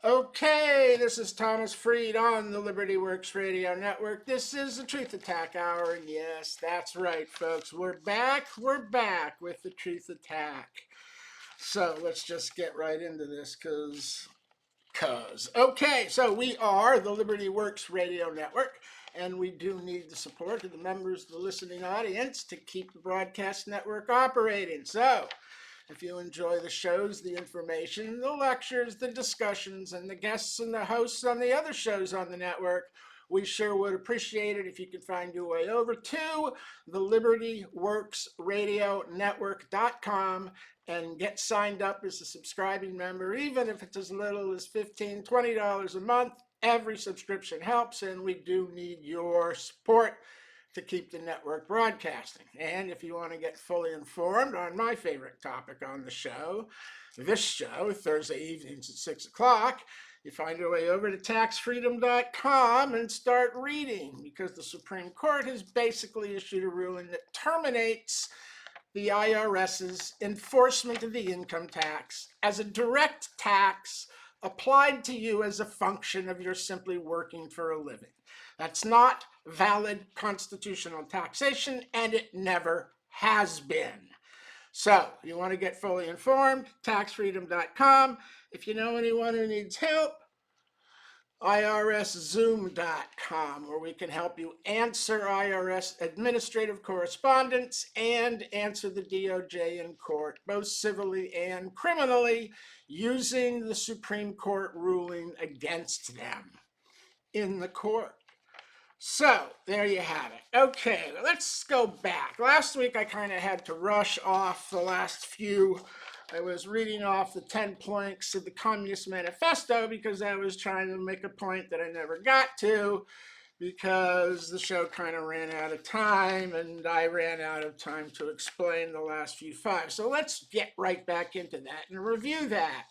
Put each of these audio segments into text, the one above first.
Okay, this is Thomas Freed on the Liberty Works Radio Network. This is the Truth Attack Hour, and yes, that's right, folks. We're back with the Truth Attack. So let's just get right into this, Okay, so we are the Liberty Works Radio Network, and we do need the support of the members of the listening audience to keep the broadcast network operating. So, if you enjoy the shows, the information, the lectures, the discussions, and the guests and the hosts on the other shows on the network, we sure would appreciate it if you could find your way over to the LibertyWorksRadioNetwork.com and get signed up as a subscribing member, even if it's as little as $15, $20 a month. Every subscription helps, and we do need your support to keep the network broadcasting. And if you want to get fully informed on my favorite topic on the show, this show, Thursday evenings at 6 o'clock, you find your way over to taxfreedom.com and start reading, because the Supreme Court has basically issued a ruling that terminates the IRS's enforcement of the income tax as a direct tax applied to you as a function of your simply working for a living. That's not valid constitutional taxation, and it never has been. So, you want to get fully informed, taxfreedom.com. If you know anyone who needs help, irszoom.com, where we can help you answer IRS administrative correspondence and answer the DOJ in court, both civilly and criminally, using the Supreme Court ruling against them in the court. So, there you have it. Okay, let's go back. Last week I kind of had to rush off the last few. I was reading off the 10 planks of the Communist Manifesto because I was trying to make a point that I never got to, because the show kind of ran out of time and I ran out of time to explain the last few five. So let's get right back into that and review that.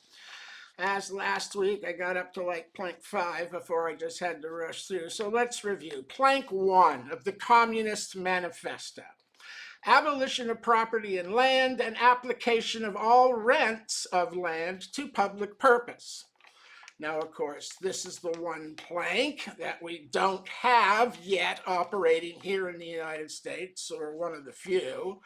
As last week, I got up to like plank 5 before I just had to rush through. So let's review. Plank 1 of the Communist Manifesto. Abolition of property and land and application of all rents of land to public purpose. Now, of course, this is the one plank that we don't have yet operating here in the United States, or one of the few,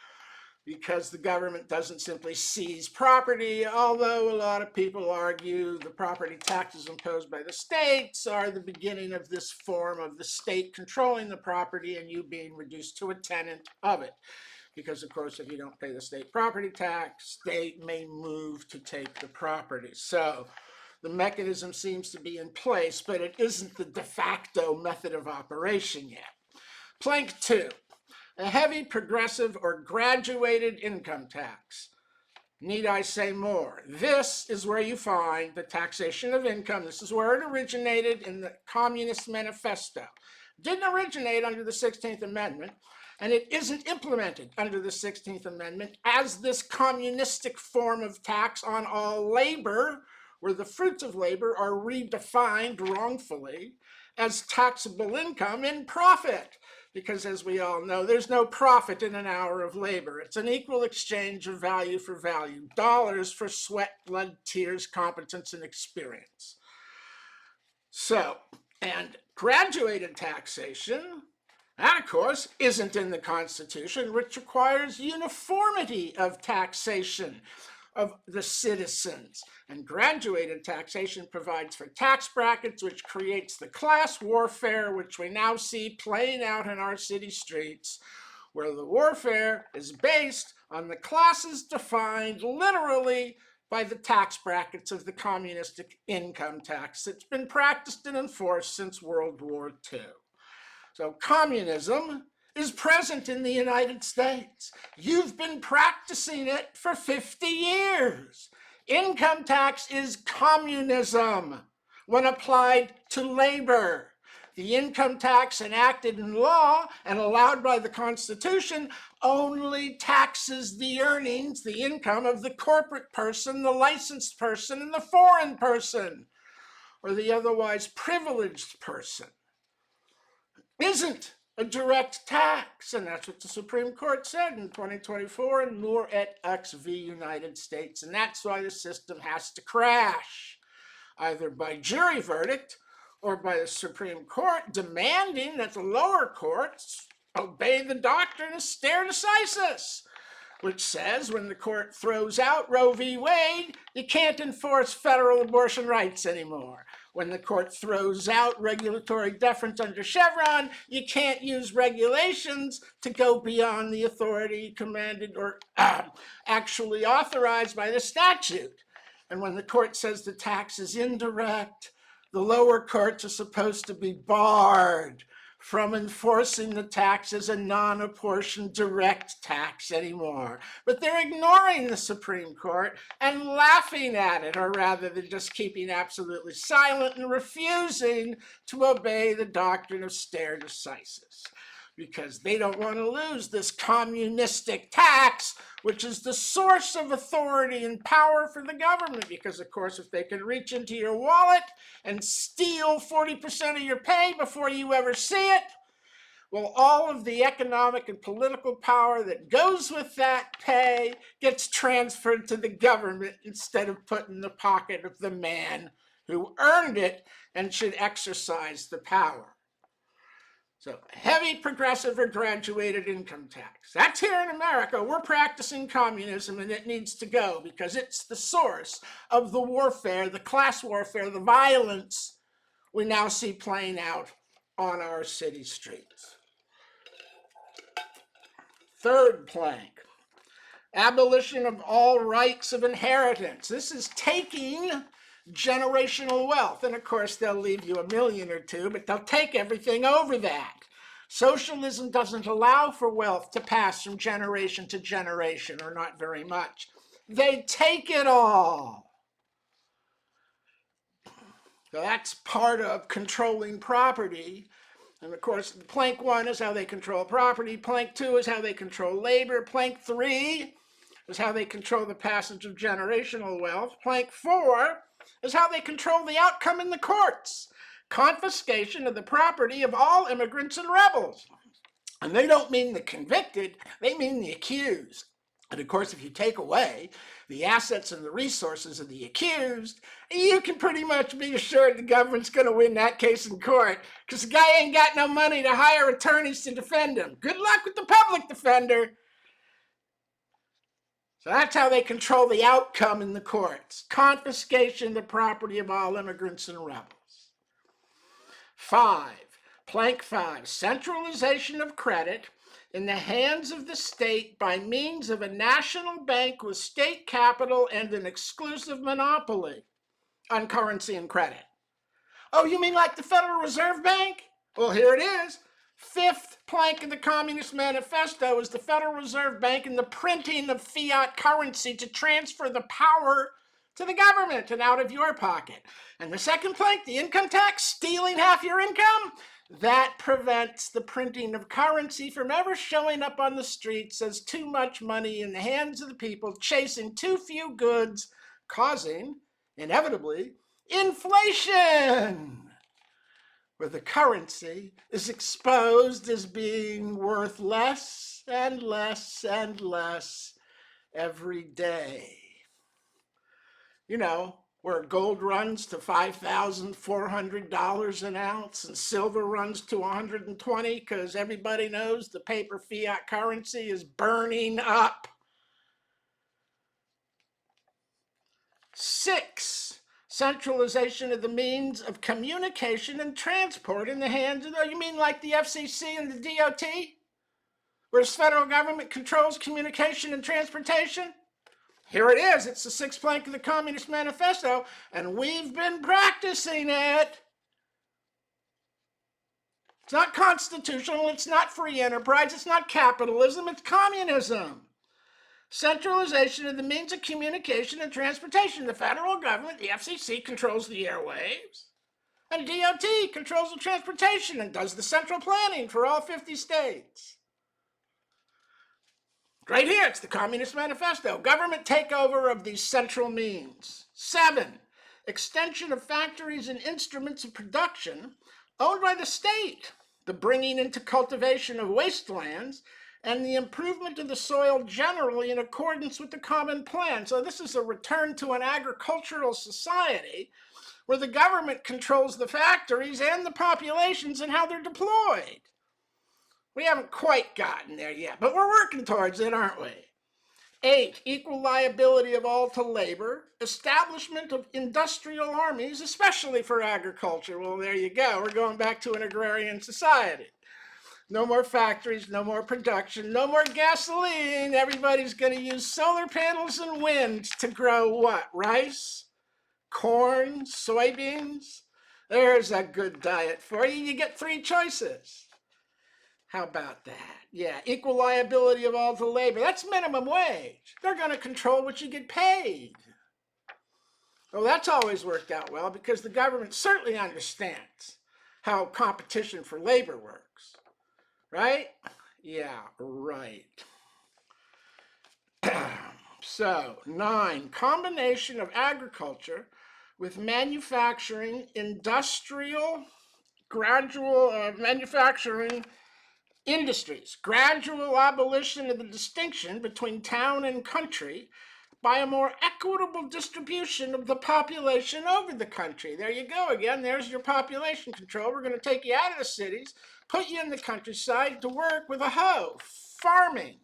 because the government doesn't simply seize property, although a lot of people argue the property taxes imposed by the states are the beginning of this form of the state controlling the property and you being reduced to a tenant of it. Because, of course, if you don't pay the state property tax, state may move to take the property. So the mechanism seems to be in place, but it isn't the de facto method of operation yet. Plank 2. A heavy, progressive, or graduated income tax. Need I say more? This is where you find the taxation of income. This is where it originated in the Communist Manifesto. It didn't originate under the 16th Amendment, and it isn't implemented under the 16th Amendment as this communistic form of tax on all labor, where the fruits of labor are redefined wrongfully as taxable income and profit. Because, as we all know, there's no profit in an hour of labor. It's an equal exchange of value for value, dollars for sweat, blood, tears, competence, and experience. So, and graduated taxation, that, of course, isn't in the Constitution, which requires uniformity of taxation of the citizens. And graduated taxation provides for tax brackets, which creates the class warfare, which we now see playing out in our city streets, where the warfare is based on the classes defined literally by the tax brackets of the communistic income tax that's been practiced and enforced since World War II. So communism is present in the United States. You've been practicing it for 50 years. Income tax is communism when applied to labor. The income tax enacted in law and allowed by the Constitution only taxes the earnings, the income of the corporate person, the licensed person, and the foreign person, or the otherwise privileged person. Isn't a direct tax, and that's what the Supreme Court said in 2024 in Moore et X v. United States, and that's why the system has to crash. either by jury verdict or by the Supreme Court, demanding that the lower courts obey the doctrine of stare decisis, which says when the court throws out Roe v. Wade, you can't enforce federal abortion rights anymore. When the court throws out regulatory deference under Chevron, you can't use regulations to go beyond the authority commanded or actually authorized by the statute. And when the court says the tax is indirect, the lower courts are supposed to be barred from enforcing the tax as a non-apportioned direct tax anymore. But they're ignoring the Supreme Court and laughing at it, or rather than just keeping absolutely silent and refusing to obey the doctrine of stare decisis, because they don't want to lose this communistic tax, which is the source of authority and power for the government. Because, of course, if they can reach into your wallet and steal 40% of your pay before you ever see it, well, all of the economic and political power that goes with that pay gets transferred to the government instead of put in the pocket of the man who earned it and should exercise the power. So heavy progressive or graduated income tax. That's here in America. We're practicing communism, and it needs to go because it's the source of the warfare, the class warfare, the violence we now see playing out on our city streets. Third plank, abolition of all rights of inheritance. This is taking generational wealth. And of course, they'll leave you $1 million or $2 million, but they'll take everything over that. Socialism doesn't allow for wealth to pass from generation to generation, or not very much. They take it all. So that's part of controlling property. And of course, plank 1 is how they control property. Plank 2 is how they control labor. Plank 3 is how they control the passage of generational wealth. Plank 4 is how they control the outcome in the courts. Confiscation of the property of all immigrants and rebels. And they don't mean the convicted, they mean the accused. And of course, if you take away the assets and the resources of the accused, you can pretty much be assured the government's going to win that case in court, because the guy ain't got no money to hire attorneys to defend him. Good luck with the public defender. So that's how they control the outcome in the courts. Confiscation of the property of all immigrants and rebels. 5, plank 5, centralization of credit in the hands of the state by means of a national bank with state capital and an exclusive monopoly on currency and credit. Oh, you mean like the Federal Reserve Bank? Well, here it is. 5th plank of the Communist Manifesto is the Federal Reserve Bank and the printing of fiat currency to transfer the power to the government and out of your pocket. And the second plank, the income tax, stealing half your income, that prevents the printing of currency from ever showing up on the streets as too much money in the hands of the people, chasing too few goods, causing, inevitably, inflation, where the currency is exposed as being worth less and less and less every day. You know, where gold runs to $5,400 an ounce and silver runs to $120 because everybody knows the paper fiat currency is burning up. 6, centralization of the means of communication and transport in the hands of, you mean like the FCC and the DOT? Where the federal government controls communication and transportation? Here it is. It's the 6th plank of the Communist Manifesto, and we've been practicing it. It's not constitutional. It's not free enterprise. It's not capitalism. It's communism. Centralization of the means of communication and transportation. The federal government, the FCC, controls the airwaves, and DOT controls the transportation and does the central planning for all 50 states. Right here, it's the Communist Manifesto. Government takeover of these central means. 7, extension of factories and instruments of production owned by the state. The bringing into cultivation of wastelands and the improvement of the soil generally in accordance with the common plan. So this is a return to an agricultural society where the government controls the factories and the populations and how they're deployed. We haven't quite gotten there yet, but we're working towards it, aren't we? 8, equal liability of all to labor, establishment of industrial armies, especially for agriculture. Well, there you go. We're going back to an agrarian society. No more factories, no more production, no more gasoline. Everybody's going to use solar panels and wind to grow what? Rice, corn, soybeans? There's a good diet for you. You get 3 choices. How about that? Yeah, equal liability of all to labor. That's minimum wage. They're going to control what you get paid. Well, that's always worked out well because the government certainly understands how competition for labor works. Right? Yeah, right. So, 9, combination of agriculture with manufacturing, industrial, gradual manufacturing industries, gradual abolition of the distinction between town and country by a more equitable distribution of the population over the country. There you go again. There's your population control. We're going to take you out of the cities, put you in the countryside to work with a hoe, farming,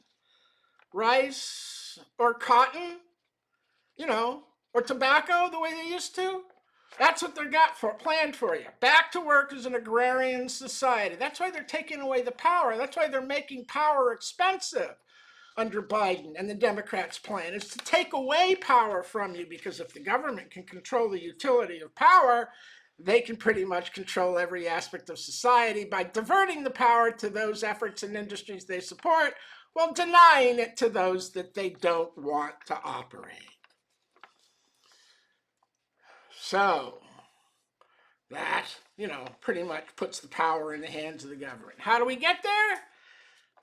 rice or cotton, or tobacco the way they used to. That's what they're got planned for you. Back to work as an agrarian society. That's why they're taking away the power. That's why they're making power expensive under Biden and the Democrats' plan is to take away power from you, because if the government can control the utility of power, they can pretty much control every aspect of society by diverting the power to those efforts and industries they support while denying it to those that they don't want to operate. So that, pretty much puts the power in the hands of the government. How do we get there?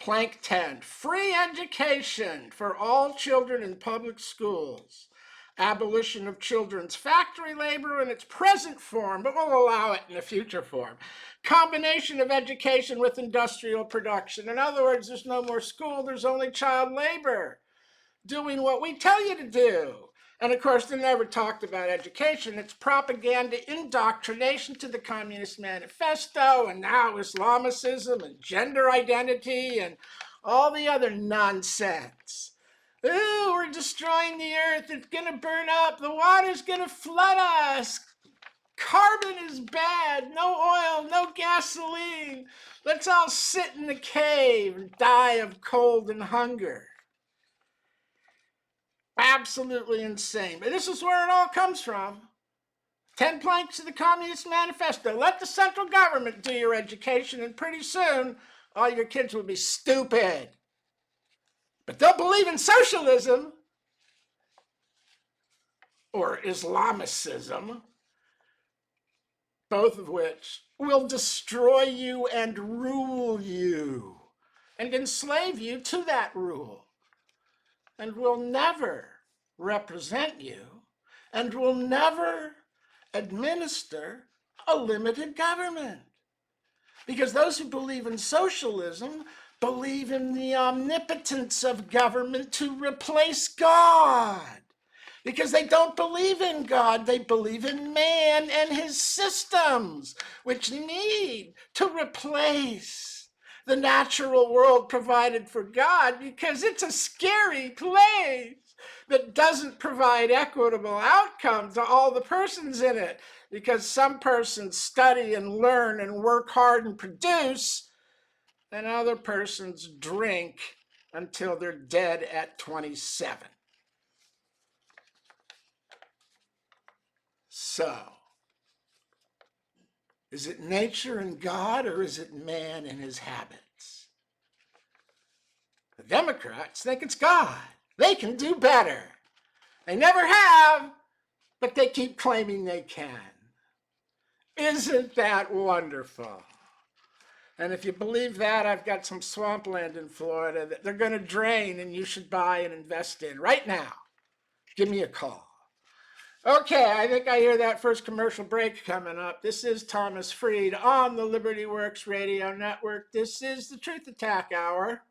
Plank 10, free education for all children in public schools. Abolition of children's factory labor in its present form, but we'll allow it in a future form. Combination of education with industrial production. In other words, there's no more school, there's only child labor. Doing what we tell you to do. And of course, they never talked about education. It's propaganda, indoctrination to the Communist Manifesto, and now Islamicism and gender identity and all the other nonsense. Ooh, we're destroying the earth. It's going to burn up. The water's going to flood us. Carbon is bad. No oil, no gasoline. Let's all sit in the cave and die of cold and hunger. Absolutely insane. But this is where it all comes from. 10 planks of the Communist Manifesto. Let the central government do your education, and pretty soon all your kids will be stupid. But they'll believe in socialism or Islamicism, both of which will destroy you and rule you and enslave you to that rule, and will never represent you, and will never administer a limited government. Because those who believe in socialism believe in the omnipotence of government to replace God. Because they don't believe in God, they believe in man and his systems, which need to replace the natural world provided for God, because it's a scary place that doesn't provide equitable outcomes to all the persons in it, because some persons study and learn and work hard and produce, and other persons drink until they're dead at 27. So, is it nature and God, or is it man and his habits? The Democrats think it's God. They can do better. They never have, but they keep claiming they can. Isn't that wonderful? And if you believe that, I've got some swampland in Florida that they're going to drain, and you should buy and invest in right now. Give me a call. Okay, I think I hear that first commercial break coming up. This is Thomas Freed on the Liberty Works Radio Network. This is the Truth Attack Hour.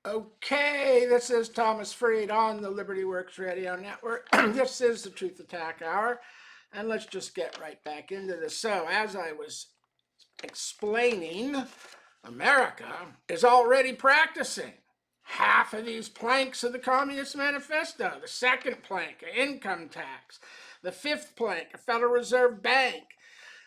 Okay, this is Thomas Freed on the Liberty Works Radio Network. This is the Truth Attack Hour, and let's just get right back into this. So, as I was explaining, America is already practicing half of these planks of the Communist Manifesto. The second plank, income tax. The fifth plank, a Federal Reserve Bank.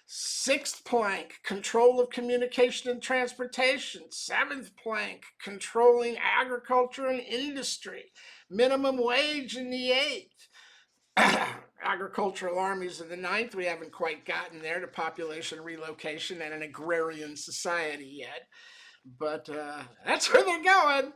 Sixth plank, control of communication and transportation. Seventh plank, controlling agriculture and industry. Minimum wage in the eighth. Agricultural armies in the ninth. We haven't quite gotten there to population relocation and an agrarian society yet. But that's where they're going.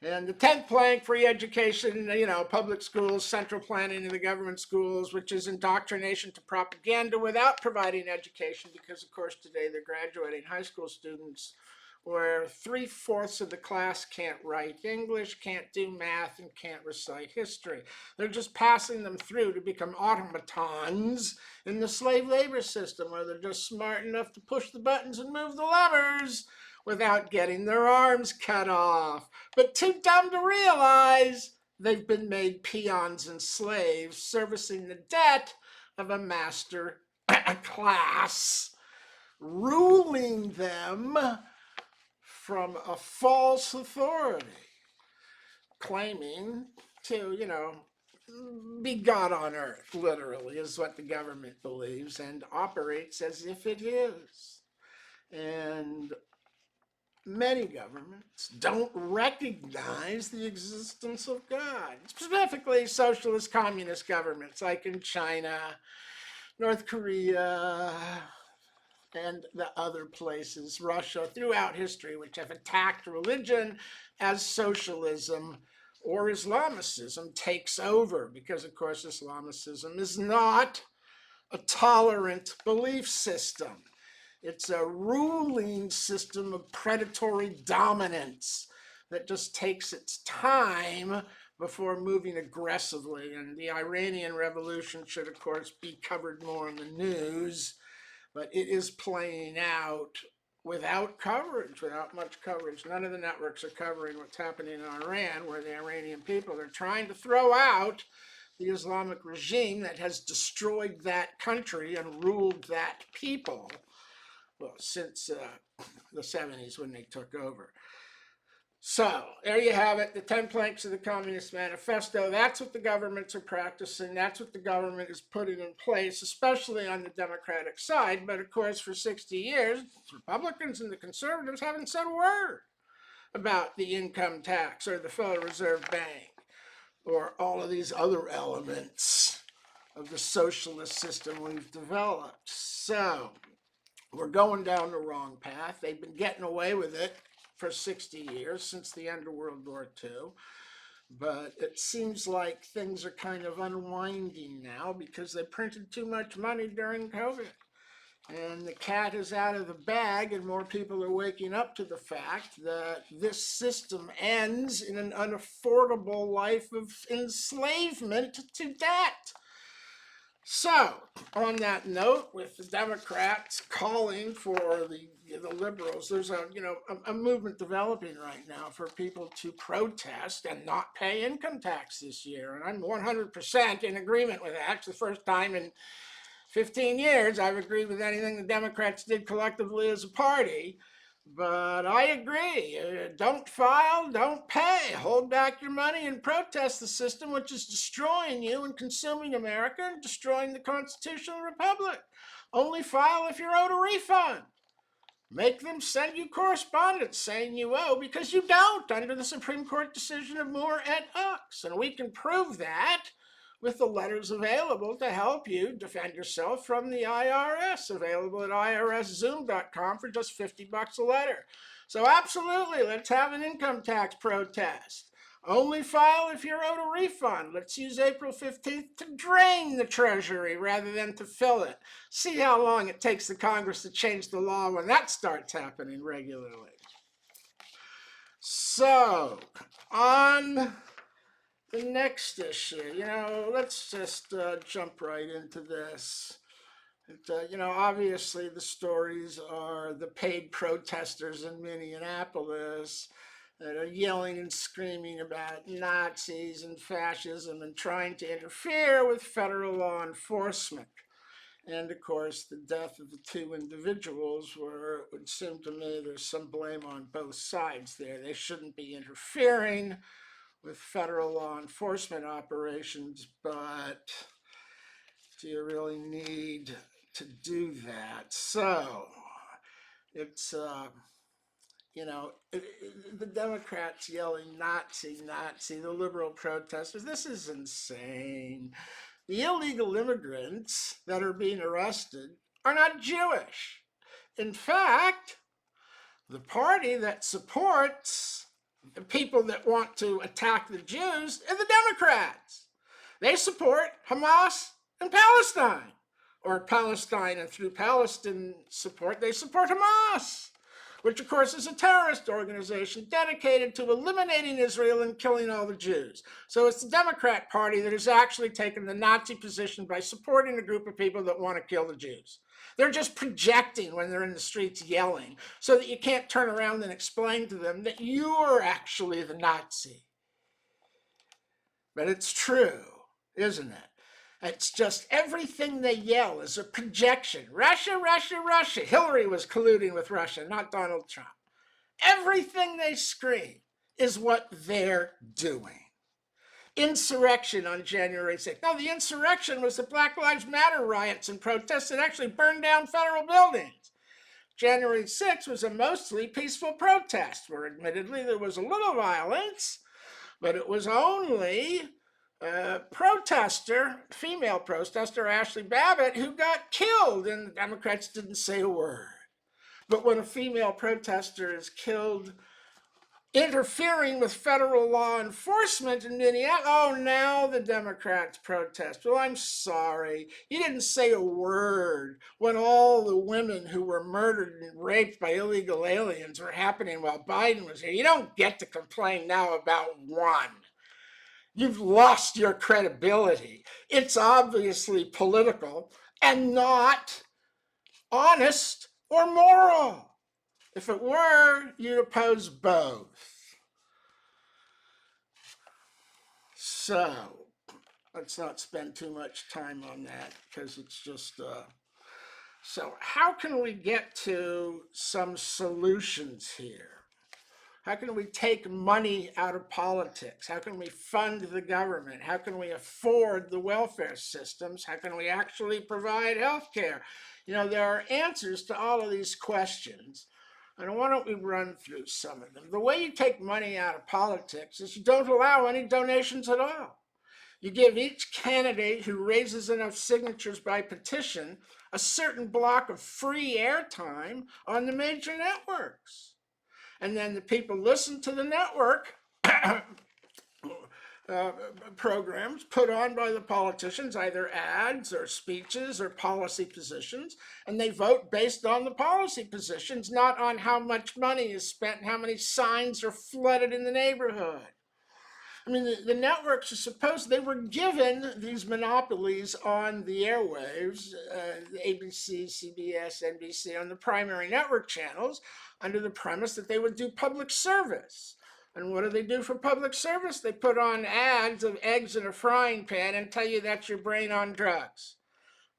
And the 10th plank, free education, public schools, central planning in the government schools, which is indoctrination to propaganda without providing education, because, of course, today they're graduating high school students where 3/4 of the class can't write English, can't do math, and can't recite history. They're just passing them through to become automatons in the slave labor system, where they're just smart enough to push the buttons and move the levers without getting their arms cut off, but too dumb to realize they've been made peons and slaves, servicing the debt of a master class, ruling them from a false authority, claiming to, be God on earth, literally, is what the government believes, and operates as if it is. And many governments don't recognize the existence of God, specifically socialist communist governments like in China, North Korea, and the other places, Russia, throughout history, which have attacked religion as socialism or Islamicism takes over, because, of course, Islamicism is not a tolerant belief system. It's a ruling system of predatory dominance that just takes its time before moving aggressively. And the Iranian Revolution should, of course, be covered more in the news, but it is playing out without coverage, without much coverage. None of the networks are covering what's happening in Iran, where the Iranian people are trying to throw out the Islamic regime that has destroyed that country and ruled that people, well, since the 70s when they took over. So there you have it, the 10 planks of the Communist Manifesto. That's what the governments are practicing. That's what the government is putting in place, especially on the Democratic side. But of course, for 60 years, Republicans and the conservatives haven't said a word about the income tax or the Federal Reserve Bank or all of these other elements of the socialist system we've developed. So we're going down the wrong path. They've been getting away with it for 60 years, since the end of World War II. But it seems like things are kind of unwinding now because they printed too much money during COVID. And the cat is out of the bag, and more people are waking up to the fact that this system ends in an unaffordable life of enslavement to debt. So, on that note, with the Democrats calling for the liberals, there's a movement developing right now for people to protest and not pay income tax this year, and I'm 100% in agreement with that. It's the first time in 15 years I've agreed with anything the Democrats did collectively as a party. But I agree. Don't file, don't pay. Hold back your money and protest the system which is destroying you and consuming America and destroying the constitutional republic. Only file if you're owed a refund. Make them send you correspondence saying you owe, because you don't under the Supreme Court decision of Moore et al. And we can prove that with the letters available to help you defend yourself from the IRS, available at irszoom.com for just $50 a letter. So absolutely, let's have an income tax protest. Only file if you're owed a refund. Let's use April 15th to drain the Treasury rather than to fill it. See how long it takes the Congress to change the law when that starts happening regularly. So, on the next issue, let's just jump right into this. Obviously the stories are the paid protesters in Minneapolis that are yelling and screaming about Nazis and fascism and trying to interfere with federal law enforcement. And of course, the death of the two individuals, where it would seem to me there's some blame on both sides there. They shouldn't be interfering with federal law enforcement operations, but do you really need to do that? So it's the Democrats yelling Nazi, Nazi, the liberal protesters. This is insane. The illegal immigrants that are being arrested are not Jewish. In fact, the party that supports the people that want to attack the Jews are the Democrats. They support Hamas and Palestine, or Palestine, and through Palestinian support, they support Hamas, which of course is a terrorist organization dedicated to eliminating Israel and killing all the Jews. So it's the Democrat Party that has actually taken the Nazi position by supporting a group of people that want to kill the Jews. They're just projecting when they're in the streets yelling so that you can't turn around and explain to them that you're actually the Nazi. But it's true, isn't it? It's just everything they yell is a projection. Russia, Russia, Russia. Hillary was colluding with Russia, not Donald Trump. Everything they scream is what they're doing. Insurrection on January 6th. Now, the insurrection was the Black Lives Matter riots and protests that actually burned down federal buildings. January 6th was a mostly peaceful protest, where admittedly there was a little violence, but it was only female protester, Ashley Babbitt, who got killed, and the Democrats didn't say a word. But when a female protester is killed interfering with federal law enforcement in Minneapolis, oh, now the Democrats protest. Well, I'm sorry. You didn't say a word when all the women who were murdered and raped by illegal aliens were happening while Biden was here. You don't get to complain now about one. You've lost your credibility. It's obviously political and not honest or moral. If it were, you'd oppose both. So, let's not spend too much time on that because it's just, so how can we get to some solutions here? How can we take money out of politics? How can we fund the government? How can we afford the welfare systems? How can we actually provide health care? You know, there are answers to all of these questions. And why don't we run through some of them? The way you take money out of politics is you don't allow any donations at all. You give each candidate who raises enough signatures by petition a certain block of free airtime on the major networks. And then the people listen to the network programs put on by the politicians, either ads or speeches or policy positions, and they vote based on the policy positions, not on how much money is spent and how many signs are flooded in the neighborhood. I mean, the networks are supposed, they were given these monopolies on the airwaves, ABC, CBS, NBC, on the primary network channels, under the premise that they would do public service. And what do they do for public service? They put on ads of eggs in a frying pan and tell you that's your brain on drugs.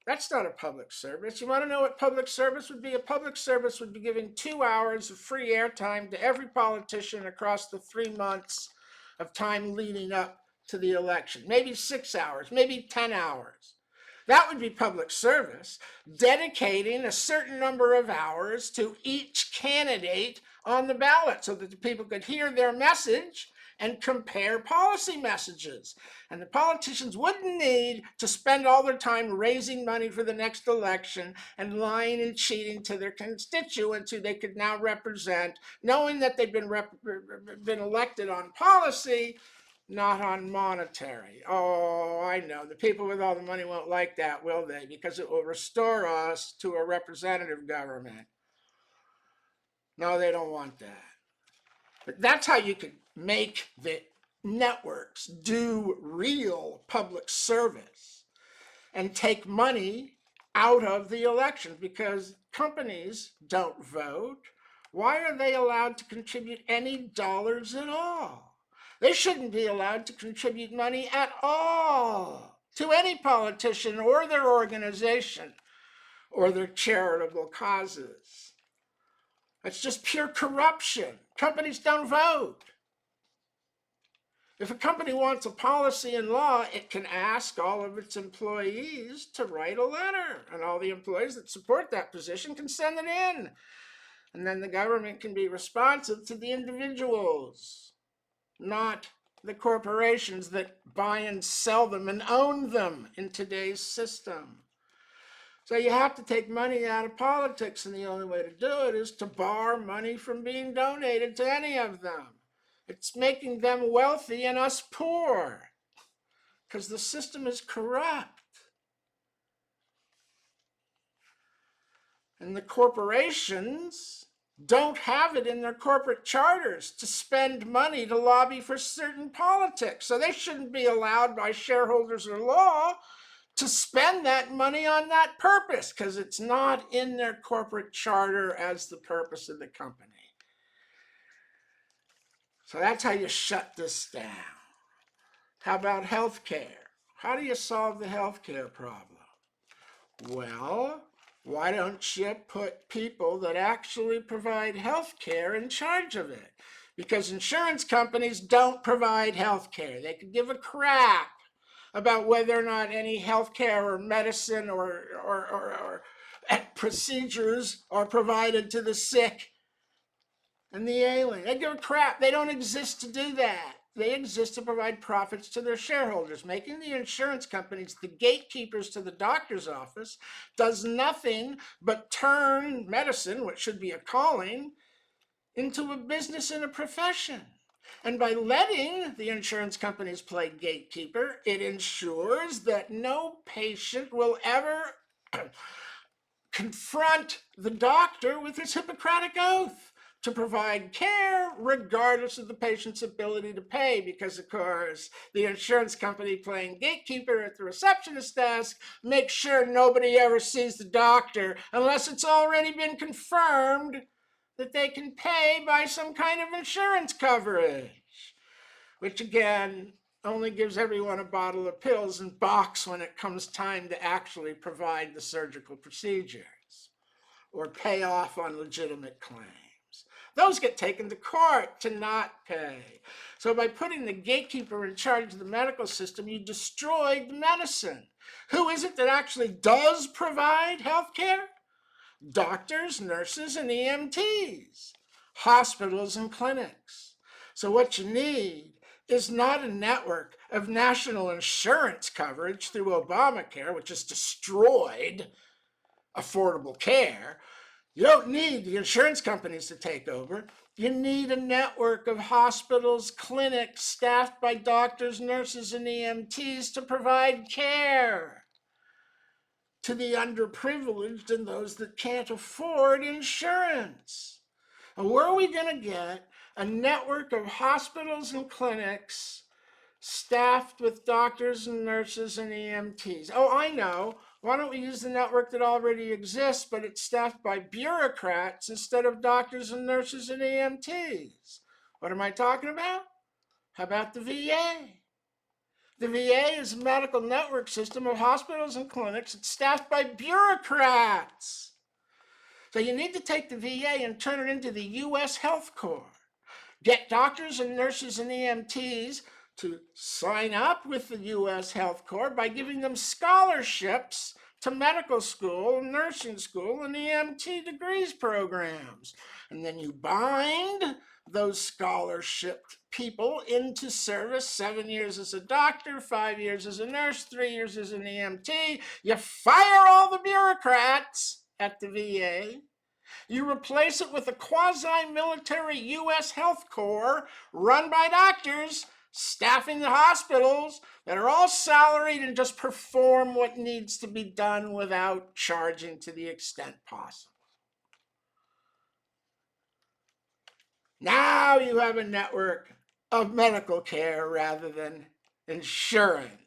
That's not a public service. You want to know what public service would be? A public service would be giving 2 hours of free airtime to every politician across the 3 months of time leading up to the election. Maybe 6 hours, maybe 10 hours. That would be public service, dedicating a certain number of hours to each candidate on the ballot so that the people could hear their message and compare policy messages. And the politicians wouldn't need to spend all their time raising money for the next election and lying and cheating to their constituents who they could now represent, knowing that they've been elected on policy, not on monetary. Oh, I know. The people with all the money won't like that, will they? Because it will restore us to a representative government. No, they don't want that. But that's how you could make the networks do real public service and take money out of the elections, because companies don't vote, Why are they allowed to contribute any dollars at all? They shouldn't be allowed to contribute money at all to any politician or their organization or their charitable causes. It's just pure corruption. Companies don't vote. If a company wants a policy and law, it can ask all of its employees to write a letter, and all the employees that support that position can send it in. And then the government can be responsive to the individuals, not the corporations that buy and sell them and own them in today's system. So you have to take money out of politics, and the only way to do it is to bar money from being donated to any of them. It's making them wealthy and us poor, because the system is corrupt. And the corporations don't have it in their corporate charters to spend money to lobby for certain politics. So they shouldn't be allowed by shareholders or law to spend that money on that purpose, because it's not in their corporate charter as the purpose of the company. So that's how you shut this down. How about healthcare? How do you solve the healthcare problem? Well, why don't you put people that actually provide health care in charge of it? Because insurance companies don't provide health care. They could give a crap about whether or not any health care or medicine or procedures are provided to the sick and the ailing. They give a crap. They don't exist to do that. They exist to provide profits to their shareholders. Making the insurance companies the gatekeepers to the doctor's office does nothing but turn medicine, which should be a calling, into a business and a profession. And by letting the insurance companies play gatekeeper, it ensures that no patient will ever confront the doctor with his Hippocratic oath to provide care regardless of the patient's ability to pay, because of course the insurance company playing gatekeeper at the receptionist desk makes sure nobody ever sees the doctor unless it's already been confirmed that they can pay by some kind of insurance coverage, which again only gives everyone a bottle of pills and balks when it comes time to actually provide the surgical procedures or pay off on legitimate claims. Those get taken to court to not pay. So by putting the gatekeeper in charge of the medical system, you destroyed medicine. Who is it that actually does provide health care? Doctors, nurses, and EMTs, hospitals and clinics. So what you need is not a network of national insurance coverage through Obamacare, which has destroyed affordable care. You don't need the insurance companies to take over. You need a network of hospitals, clinics staffed by doctors, nurses, and EMTs to provide care to the underprivileged and those that can't afford insurance. And where are we going to get a network of hospitals and clinics staffed with doctors and nurses and EMTs? Oh, I know. Why don't we use the network that already exists, but it's staffed by bureaucrats instead of doctors and nurses and EMTs? What am I talking about? How about the VA? The VA is a medical network system of hospitals and clinics. It's staffed by bureaucrats. So you need to take the VA and turn it into the U.S. Health Corps. Get doctors and nurses and EMTs to sign up with the U.S. Health Corps by giving them scholarships to medical school, nursing school, and EMT degrees programs. And then you bind those scholarship people into service, 7 years as a doctor, 5 years as a nurse, 3 years as an EMT. You fire all the bureaucrats at the VA. You replace it with a quasi-military U.S. Health Corps run by doctors, staffing the hospitals that are all salaried and just perform what needs to be done without charging to the extent possible. Now you have a network of medical care rather than insurance.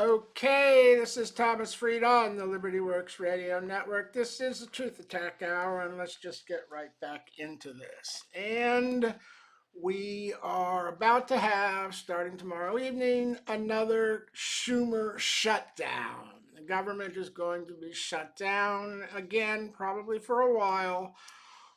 Okay, this is Thomas Fried on the Liberty Works Radio Network. This is the Truth Attack Hour, and let's just get right back into this. And we are about to have, starting tomorrow evening, another Schumer shutdown. The government is going to be shut down again, probably for a while,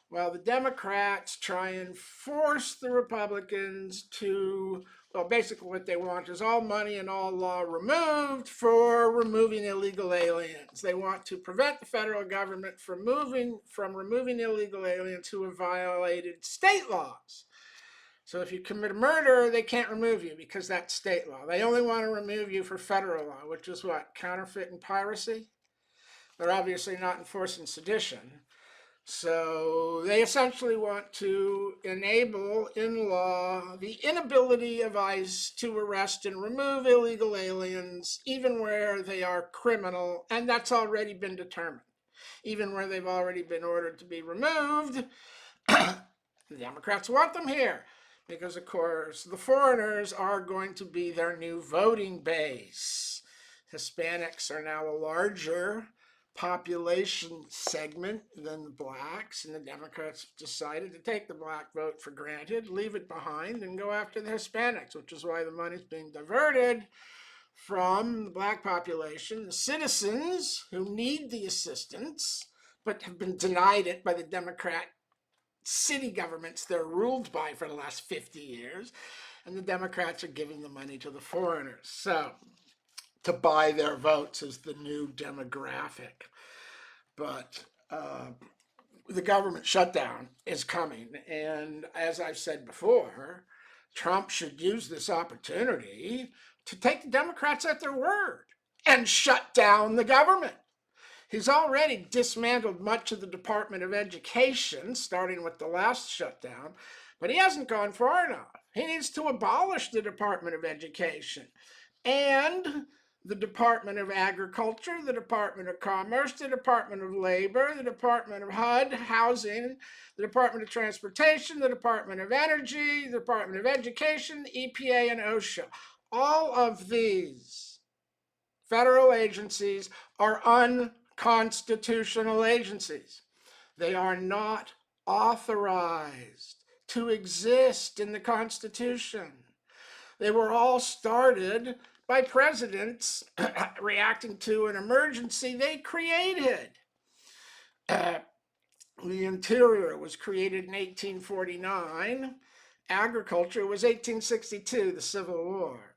while the Democrats try and force the Republicans to, well, basically what they want is all money and all law removed for removing illegal aliens. They want to prevent the federal government from removing illegal aliens who have violated state laws. So if you commit a murder, they can't remove you because that's state law. They only want to remove you for federal law, which is what? Counterfeit and piracy? They're obviously not enforcing sedition. So they essentially want to enable in law the inability of ICE to arrest and remove illegal aliens, even where they are criminal, and that's already been determined. Even where they've already been ordered to be removed, the Democrats want them here because, of course, the foreigners are going to be their new voting base. Hispanics are now a larger population segment than the blacks, and the Democrats decided to take the black vote for granted, leave it behind, and go after the Hispanics, which is why the money's being diverted from the black population, the citizens who need the assistance but have been denied it by the Democrat city governments they're ruled by for the last 50 years, and the Democrats are giving the money to the foreigners. So to buy their votes is the new demographic. But the government shutdown is coming. And as I've said before, Trump should use this opportunity to take the Democrats at their word and shut down the government. He's already dismantled much of the Department of Education, starting with the last shutdown, but he hasn't gone far enough. He needs to abolish the Department of Education and the Department of Agriculture, the Department of Commerce, the Department of Labor, the Department of HUD, Housing, the Department of Transportation, the Department of Energy, the Department of Education, EPA, and OSHA. All of these federal agencies are unconstitutional agencies. They are not authorized to exist in the Constitution. They were all started by presidents reacting to an emergency they created. The Interior was created in 1849. Agriculture was 1862, the Civil War.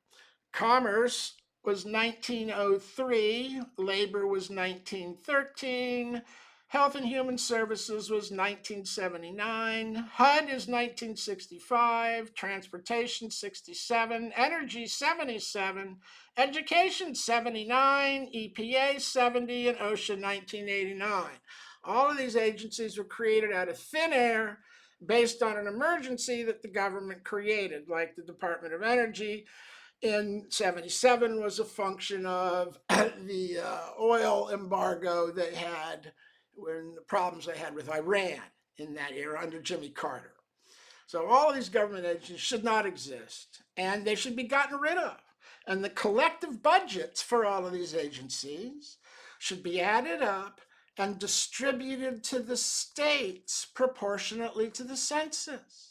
Commerce was 1903. Labor was 1913. Health and Human Services was 1979. HUD is 1965. Transportation 67. Energy 77. Education 79. EPA 70. And OSHA 1989. All of these agencies were created out of thin air based on an emergency that the government created, like the Department of Energy in 77 was a function of the oil embargo they had, when the problems they had with Iran in that era under Jimmy Carter. So all of these government agencies should not exist, and they should be gotten rid of. And the collective budgets for all of these agencies should be added up and distributed to the states proportionately to the census.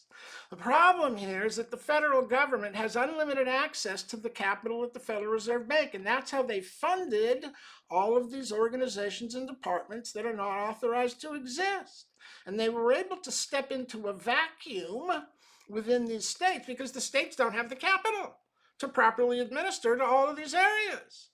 The problem here is that the federal government has unlimited access to the capital at the Federal Reserve Bank, and that's how they funded all of these organizations and departments that are not authorized to exist. And they were able to step into a vacuum within these states because the states don't have the capital to properly administer to all of these areas.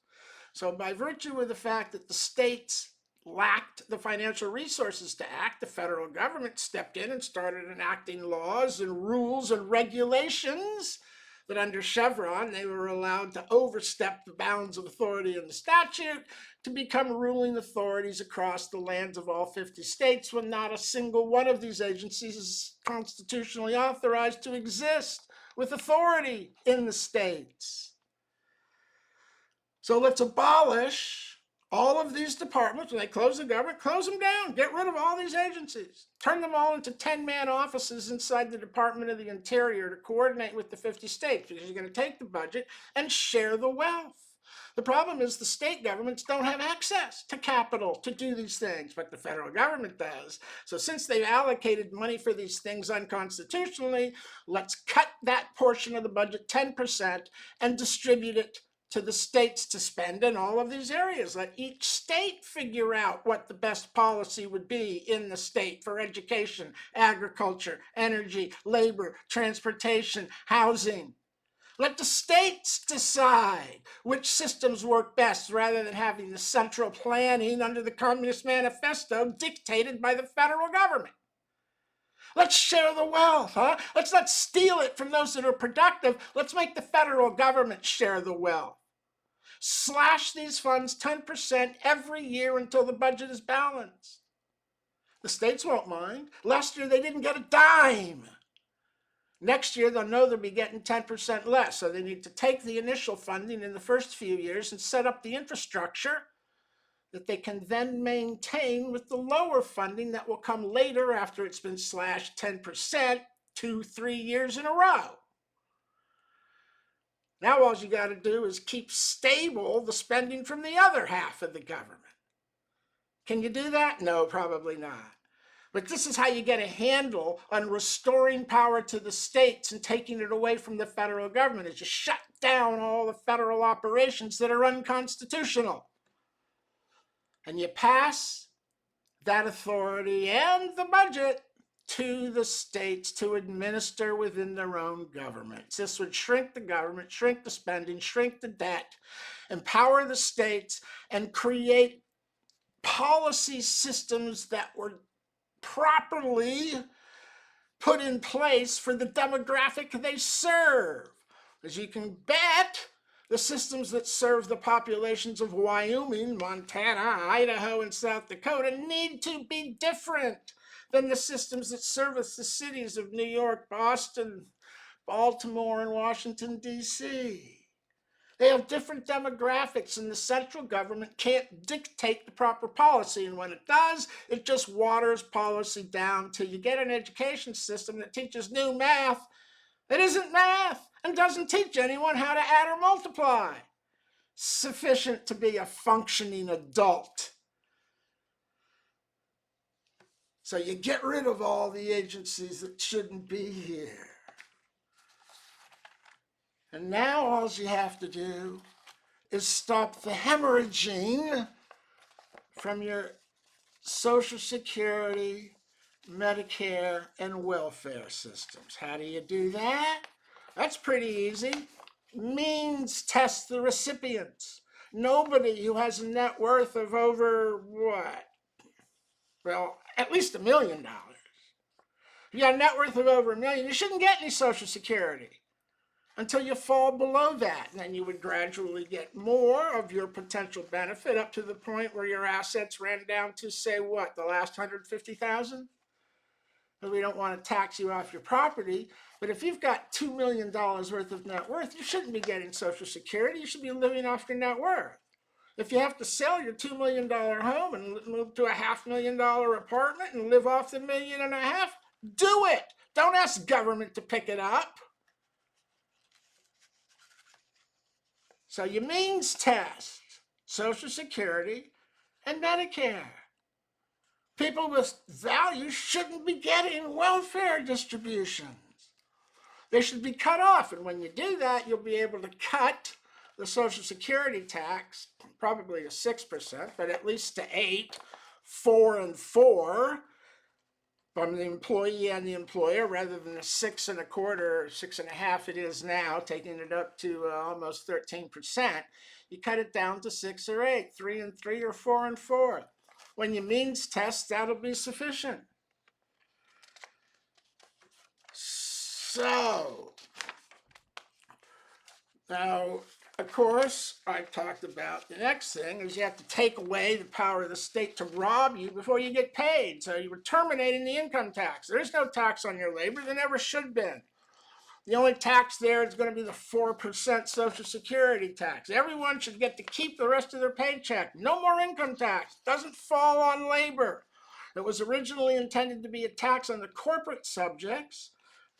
So by virtue of the fact that the states lacked the financial resources to act, the federal government stepped in and started enacting laws and rules and regulations that under Chevron they were allowed to overstep the bounds of authority in the statute to become ruling authorities across the lands of all 50 states, when not a single one of these agencies is constitutionally authorized to exist with authority in the states. So let's abolish all of these departments. When they close the government, close them down. Get rid of all these agencies. Turn them all into 10-man offices inside the Department of the Interior to coordinate with the 50 states, because you're going to take the budget and share the wealth. The problem is the state governments don't have access to capital to do these things, but the federal government does. So since they've allocated money for these things unconstitutionally, let's cut that portion of the budget 10% and distribute it to the states to spend in all of these areas. Let each state figure out what the best policy would be in the state for education, agriculture, energy, labor, transportation, housing. Let the states decide which systems work best rather than having the central planning under the Communist Manifesto dictated by the federal government. Let's share the wealth, huh? Let's not steal it from those that are productive. Let's make the federal government share the wealth. Slash these funds 10% every year until the budget is balanced. The states won't mind. Last year they didn't get a dime. Next year, they'll know they'll be getting 10% less, so they need to take the initial funding in the first few years and set up the infrastructure that they can then maintain with the lower funding that will come later after it's been slashed 10% 2-3 years in a row. Now all you got to do is keep stable the spending from the other half of the government. Can you do that? No, probably not. But this is how you get a handle on restoring power to the states and taking it away from the federal government, is you shut down all the federal operations that are unconstitutional. And you pass that authority and the budget to the states to administer within their own governments. This would shrink the government, shrink the spending, shrink the debt, empower the states, and create policy systems that were properly put in place for the demographic they serve. As you can bet, the systems that serve the populations of Wyoming, Montana, Idaho, and South Dakota need to be different than the systems that service the cities of New York, Boston, Baltimore, and Washington, D.C. They have different demographics, and the central government can't dictate the proper policy. And when it does, it just waters policy down till you get an education system that teaches new math that isn't math and doesn't teach anyone how to add or multiply, sufficient to be a functioning adult. So you get rid of all the agencies that shouldn't be here. And now all you have to do is stop the hemorrhaging from your Social Security, Medicare, and welfare systems. How do you do that? That's pretty easy. Means test the recipients. Nobody who has a net worth of over what? Well, at least $1 million. If you got a net worth of over $1 million, you shouldn't get any Social Security until you fall below that. And then you would gradually get more of your potential benefit up to the point where your assets ran down to, say, what, the last 150,000? We don't want to tax you off your property, but if you've got $2 million worth of net worth, you shouldn't be getting Social Security. You should be living off your net worth. If you have to sell your $2 million home and move to a $500,000 apartment and live off the $1.5 million, do it. Don't ask government to pick it up. So you means test Social Security and Medicare. People with value shouldn't be getting welfare distributions. They should be cut off. And when you do that, you'll be able to cut the Social Security tax, probably to 6%, but at least to 8%, 4% and 4% from the employee and the employer, rather than the 6.25% or 6.5% it is now, taking it up to almost 13%. You cut it down to 6 or 8, 3 and 3 or 4 and 4. When you means test, that'll be sufficient. So, now, of course, I talked about the next thing is you have to take away the power of the state to rob you before you get paid. So you were terminating the income tax. There's no tax on your labor. There never should have been. The only tax there is going to be the 4% Social Security tax. Everyone should get to keep the rest of their paycheck. No more income tax. It doesn't fall on labor. It was originally intended to be a tax on the corporate subjects.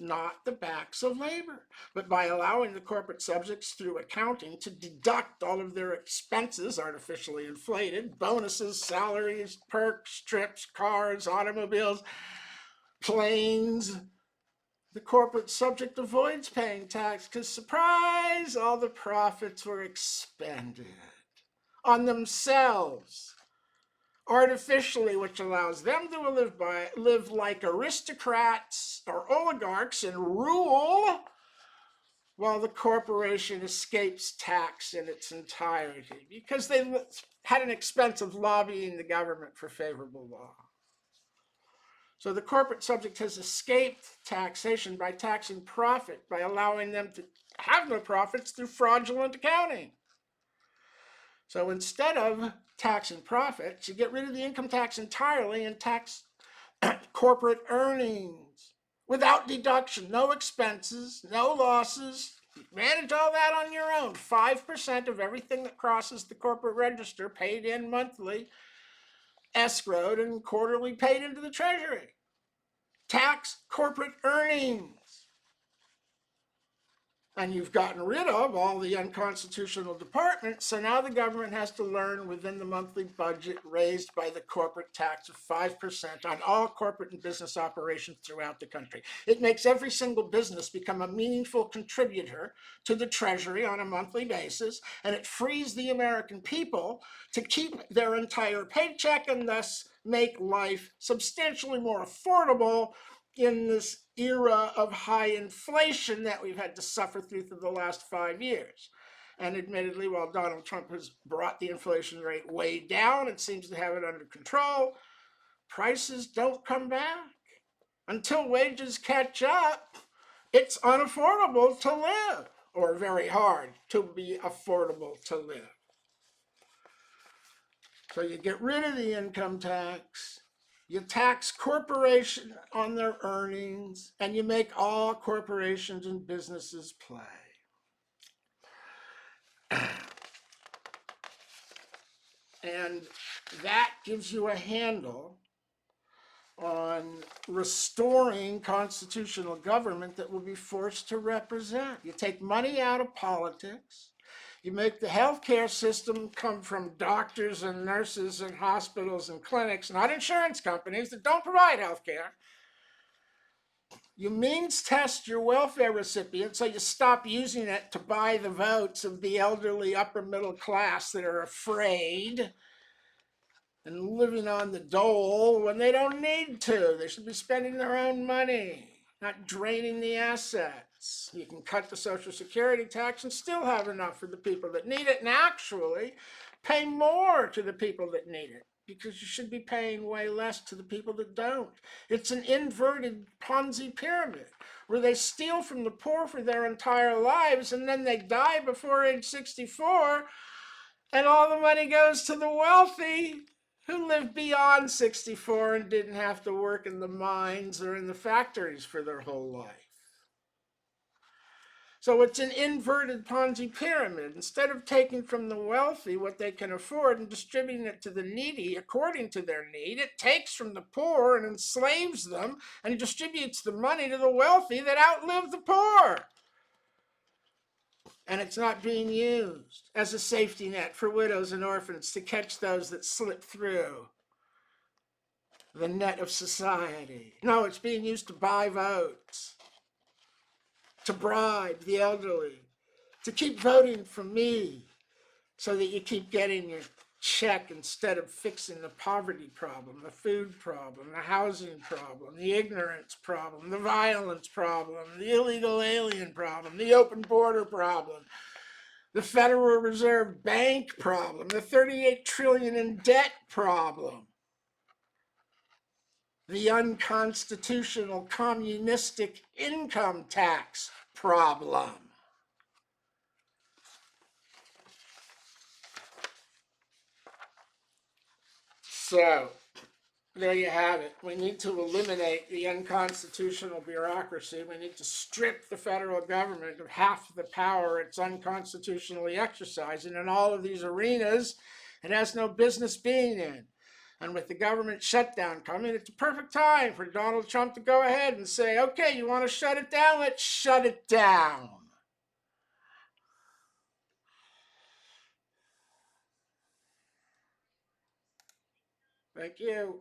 not the backs of labor, but by allowing the corporate subjects through accounting to deduct all of their expenses artificially inflated, bonuses, salaries, perks, trips, cars, automobiles, planes. The corporate subject avoids paying tax because, surprise, all the profits were expended on themselves artificially, which allows them to live like aristocrats or oligarchs and rule, while the corporation escapes tax in its entirety because they had an expense of lobbying the government for favorable law. So the corporate subject has escaped taxation by taxing profit, by allowing them to have no profits through fraudulent accounting. So instead of taxing profits, you get rid of the income tax entirely and tax corporate earnings without deduction, no expenses, no losses. You manage all that on your own. 5% of everything that crosses the corporate register paid in monthly, escrowed, and quarterly paid into the treasury. Tax corporate earnings. And you've gotten rid of all the unconstitutional departments, so now the government has to learn within the monthly budget raised by the corporate tax of 5% on all corporate and business operations throughout the country. It makes every single business become a meaningful contributor to the treasury on a monthly basis, and it frees the American people to keep their entire paycheck and thus make life substantially more affordable in this era of high inflation that we've had to suffer through for the last 5 years. And admittedly, while Donald Trump has brought the inflation rate way down and seems to have it under control, prices don't come back. Until wages catch up, it's unaffordable to live, or very hard to be affordable to live. So you get rid of the income tax, you tax corporations on their earnings, and you make all corporations and businesses play. And that gives you a handle on restoring constitutional government that will be forced to represent. You take money out of politics. You make the healthcare system come from doctors and nurses and hospitals and clinics, not insurance companies that don't provide healthcare. You means test your welfare recipients so you stop using it to buy the votes of the elderly upper middle class that are afraid and living on the dole when they don't need to. They should be spending their own money, not draining the assets. You can cut the Social Security tax and still have enough for the people that need it, and actually pay more to the people that need it, because you should be paying way less to the people that don't. It's an inverted Ponzi pyramid where they steal from the poor for their entire lives and then they die before age 64, and all the money goes to the wealthy who lived beyond 64 and didn't have to work in the mines or in the factories for their whole life. So it's an inverted Ponzi pyramid. Instead of taking from the wealthy what they can afford and distributing it to the needy according to their need, it takes from the poor and enslaves them and distributes the money to the wealthy that outlive the poor. And it's not being used as a safety net for widows and orphans to catch those that slip through the net of society. No, it's being used to buy votes, to bribe the elderly, to keep voting for me so that you keep getting your check instead of fixing the poverty problem, the food problem, the housing problem, the ignorance problem, the violence problem, the illegal alien problem, the open border problem, the Federal Reserve Bank problem, the 38 trillion in debt problem, the unconstitutional communistic income tax problem. So, there you have it. We need to eliminate the unconstitutional bureaucracy. We need to strip the federal government of half the power it's unconstitutionally exercising in all of these arenas it has no business being in. And with the government shutdown coming, it's a perfect time for Donald Trump to go ahead and say, okay, you want to shut it down? Let's shut it down. Thank you.